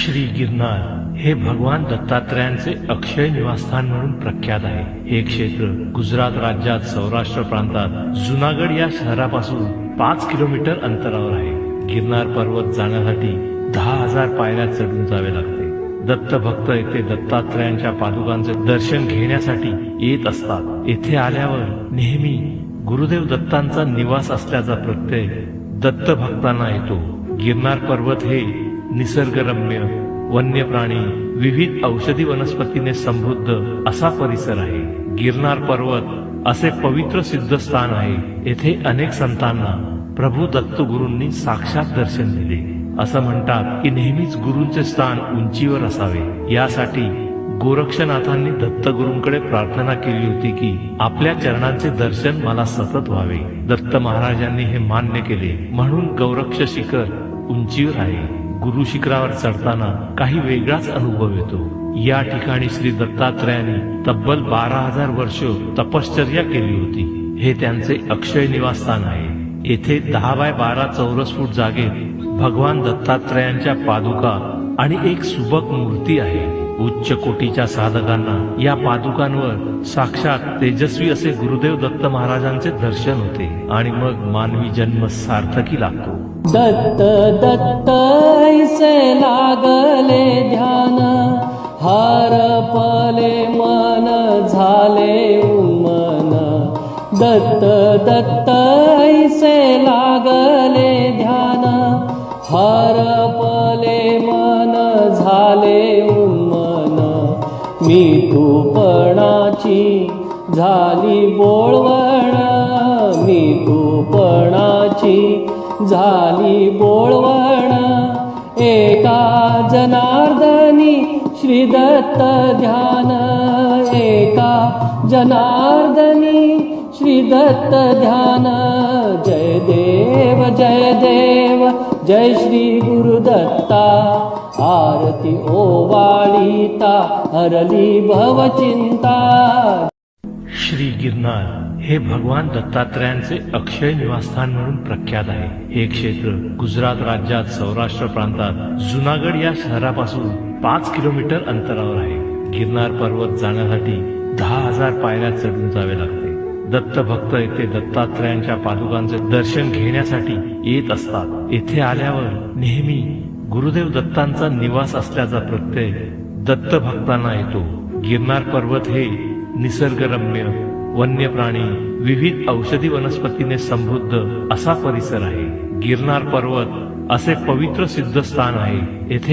श्री गिरनार हे भगवान दत्तात्रयांचे अक्षय निवासस्थान म्हणून प्रख्यात आहे। हे क्षेत्र गुजरात राज्यात सौराष्ट्र प्रांतात जुनागड या शहरापासून 5 किलोमीटर अंतरावर आहे। गिरनार पर्वत जाण्यासाठी 10,000 पायऱ्या चढून जावे लागते। दत्त भक्त येथे दत्तात्रयांच्या पादुकांचे दर्शन घेण्यासाठी येत असतात। येथे आल्यावर नेहमी गुरुदेव दत्तांचा निवास असल्याचा प्रत्यय दत्त भक्तांना येतो। गिरनार पर्वत हे निसर्गरम्य, वन्य प्राणी, विविध औषधी वनस्पतीने समृद्ध असा परिसर आहे। गिरनार पर्वत असे पवित्र सिद्धस्थान आहे। येथे अनेक संतांना प्रभू दत्त गुरूंनी साक्षात दर्शन दिले। असं म्हणतात की नेहमीच गुरूंचे स्थान उंचीवर असावे। यासाठी गोरक्षनाथांनी दत्तगुरूंकडे प्रार्थना केली होती की आपल्या चरणांचे दर्शन मला सतत व्हावे। दत्त महाराजांनी हे मान्य केले, म्हणून गौरक्ष शिखर उंचीवर आहे। गुरु शिखरावर चढताना काही वेगळाच अनुभव येतो। या ठिकाणी श्री दत्तात्रयांनी तब्बल 12,000 वर्ष तपश्चर्या केली होती। हे त्यांचे अक्षय निवासस्थान आहे। येथे 10 बाय 12 चौरस फूट जागेत भगवान दत्तात्रयांच्या पादुका आणि एक सुबक मूर्ती आहे। उच्च कोटीच्या साधकांना या पादुकांवर साक्षात तेजस्वी असे गुरुदेव दत्त महाराजांचे दर्शन होते आणि मग मानवी जन्म सार्थकी लागतो। दत्त दत्त ऐसे लागले ध्यान, हरपले मन झाले उन्मन। दत्त दत्त ऐसे लागले ध्यान, हरपले मन झाले उन्मन। मी तूपणाची झाली बोळवण, मी तूपणाची झाली बोळवण। एका जनार्दनी श्री दत्त ध्यान, एका जनार्दनी श्री दत्त ध्यान। जय देव जय देव जय श्री गुरुदत्ता, आरती ओवाळीता हरली भवचिंता। श्री गिरनार हे भगवान दत्तात्रयांचे अक्षय निवासस्थान म्हणून प्रख्यात आहे। हे क्षेत्र गुजरात राज्यात सौराष्ट्र प्रांतात जुनागड या शहरापासून 5 किलोमीटर अंतरावर आहे। गिरनार पर्वत जाण्यासाठी 10,000 पायऱ्या चढून जावे लागते। दत्त भक्त येथे दत्तात्रयांच्या पादुकांचे दर्शन घेण्यासाठी येत असतात। येथे आल्यावर नेहमी गुरुदेव दत्तांचा निवास असल्याचा प्रत्यय दत्त भक्तांना येतो। गिरनार पर्वत हे निसर्गरम्य, वन्य प्राणी, विविध औषधी वनस्पतीने समृद्ध असा परिसर आहे। गिरनार पर्वत असे पवित्र सिद्धस्थान आहे। येथे